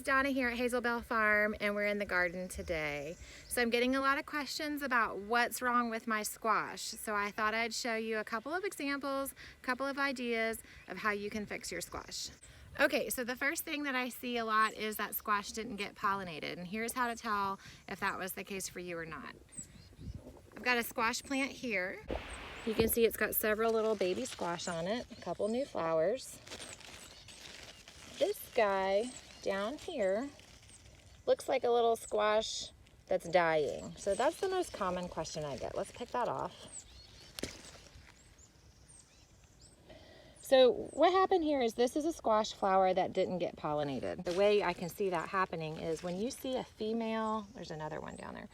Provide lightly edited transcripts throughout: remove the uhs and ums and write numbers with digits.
Donna here at Hazelbell Farm, and we're in the garden today. So I'm getting a lot of questions about what's wrong with my squash. So I thought I'd show you a couple of examples, a couple of ideas of how you can fix your squash. Okay, so the first thing that I see a lot is that squash didn't get pollinated, and here's how to tell if that was the case for you or not. I've got a squash plant here. You can see it's got several little baby squash on it, a couple new flowers. This guy down here looks like a little squash that's dying. So that's the most common question I get. Let's pick that off. So what happened here is this is a squash flower that didn't get pollinated. The way I can see that happening is when you see a female, there's another one down there.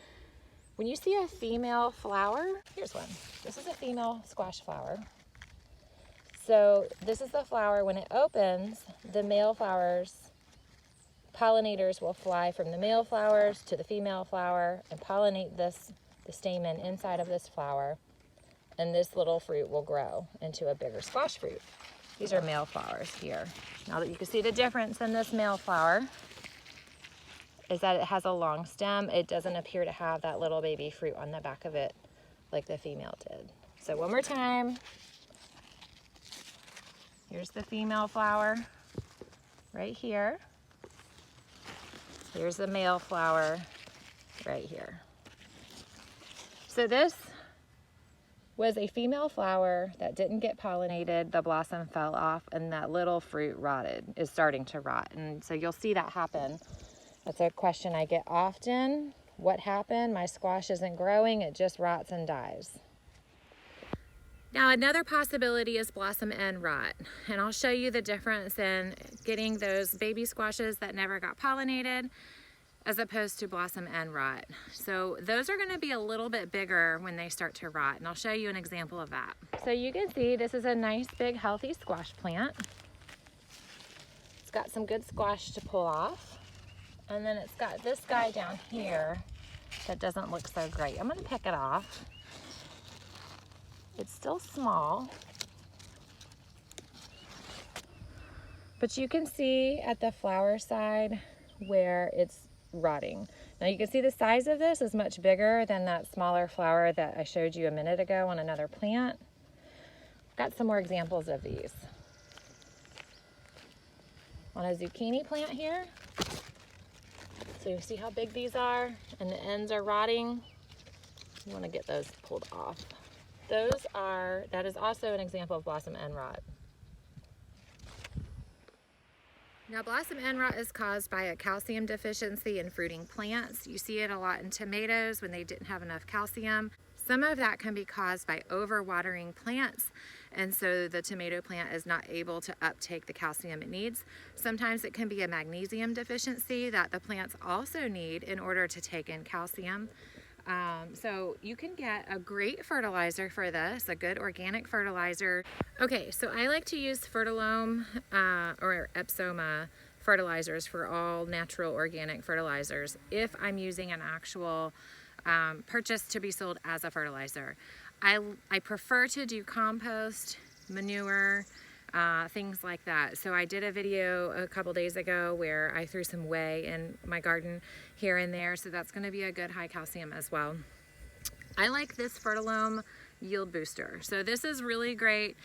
When you see a female flower, here's one. This is a female squash flower. So this is the flower. When it opens, the male flowers, pollinators will fly from the male flowers to the female flower and pollinate the stamen inside of this flower, and this little fruit will grow into a bigger squash fruit. These are male flowers here. Now that you can see the difference in this male flower is that it has a long stem. It doesn't appear to have that little baby fruit on the back of it like the female did. So one more time. Here's the female flower right here. Here's the male flower right here. So this was a female flower that didn't get pollinated. The blossom fell off and that little fruit is starting to rot. And so you'll see that happen. That's a question I get often. What happened? My squash isn't growing, it just rots and dies. Now another possibility is blossom end rot, and I'll show you the difference in getting those baby squashes that never got pollinated as opposed to blossom end rot. So those are going to be a little bit bigger when they start to rot, and I'll show you an example of that. So you can see this is a nice big healthy squash plant. It's got some good squash to pull off, and then it's got this guy down here that doesn't look so great. I'm going to pick it off. It's still small, but you can see at the flower side where it's rotting. Now you can see the size of this is much bigger than that smaller flower that I showed you a minute ago on another plant. Got some more examples of these. On a zucchini plant here. So you see how big these are, and the ends are rotting. You want to get those pulled off. That is also an example of blossom end rot. Now blossom end rot is caused by a calcium deficiency in fruiting plants. You see it a lot in tomatoes when they didn't have enough calcium. Some of that can be caused by overwatering plants, and so the tomato plant is not able to uptake the calcium it needs. Sometimes it can be a magnesium deficiency that the plants also need in order to take in calcium. So you can get a great fertilizer for this, a good organic fertilizer. Okay, so I like to use Fertilome or Epsoma fertilizers for all natural organic fertilizers if I'm using an actual purchase to be sold as a fertilizer. I prefer to do compost, manure, things like that. So I did a video a couple days ago where I threw some whey in my garden here and there, so that's going to be a good high calcium as well. I like this Fertilome Yield Booster. So this is really great.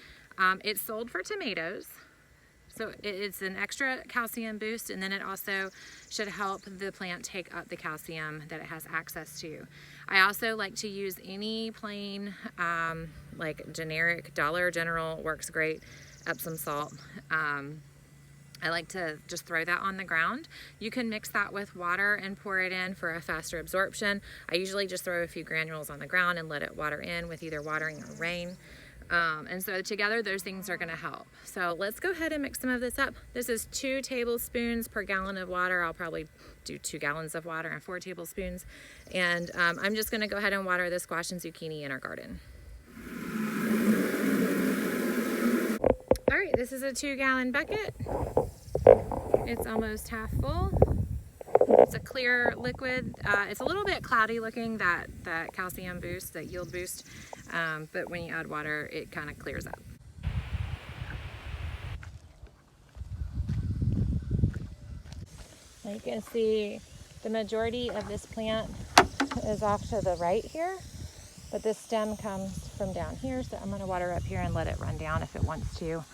It's sold for tomatoes, so it's an extra calcium boost, and then it also should help the plant take up the calcium that it has access to. I also like to use any plain, like generic, Dollar General works great, Epsom salt. I like to just throw that on the ground. You can mix that with water and pour it in for a faster absorption. I usually just throw a few granules on the ground and let it water in with either watering or rain. And so together those things are going to help. So let's go ahead and mix some of this up. This is 2 tablespoons per gallon of water. I'll probably do 2 gallons of water and 4 tablespoons. And I'm just going to go ahead and water the squash and zucchini in our garden. All right, this is a 2-gallon bucket. It's almost half full. It's a clear liquid. It's a little bit cloudy looking, that calcium boost, that yield boost, but when you add water, it kind of clears up. You can see the majority of this plant is off to the right here, but this stem comes from down here, so I'm going to water up here and let it run down if it wants to.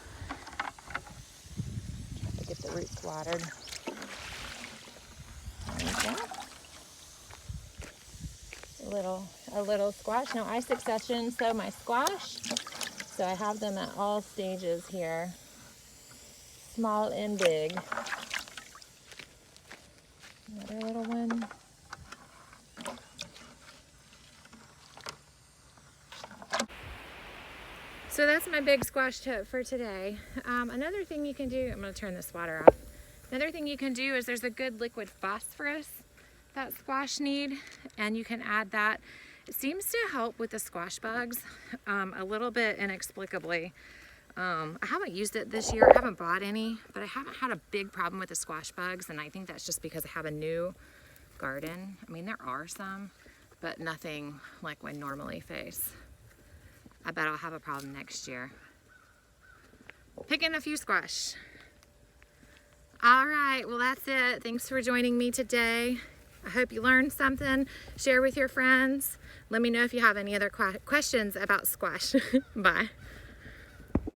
Have to get the roots watered. There we go. A little squash. Now I succession sow my squash, so I have them at all stages here, small and big. Another little one. So that's my big squash tip for today. Another thing you can do, I'm going to turn this water off. Another thing you can do is there's a good liquid phosphorus that squash need, and you can add that. It seems to help with the squash bugs a little bit inexplicably. I haven't used it this year. I haven't bought any, but I haven't had a big problem with the squash bugs, and I think that's just because I have a new garden. I mean, there are some, but nothing like I normally face. I bet I'll have a problem next year. Picking a few squash. All right, well that's it. Thanks for joining me today. I hope you learned something. Share with your friends. Let me know if you have any other questions about squash. Bye.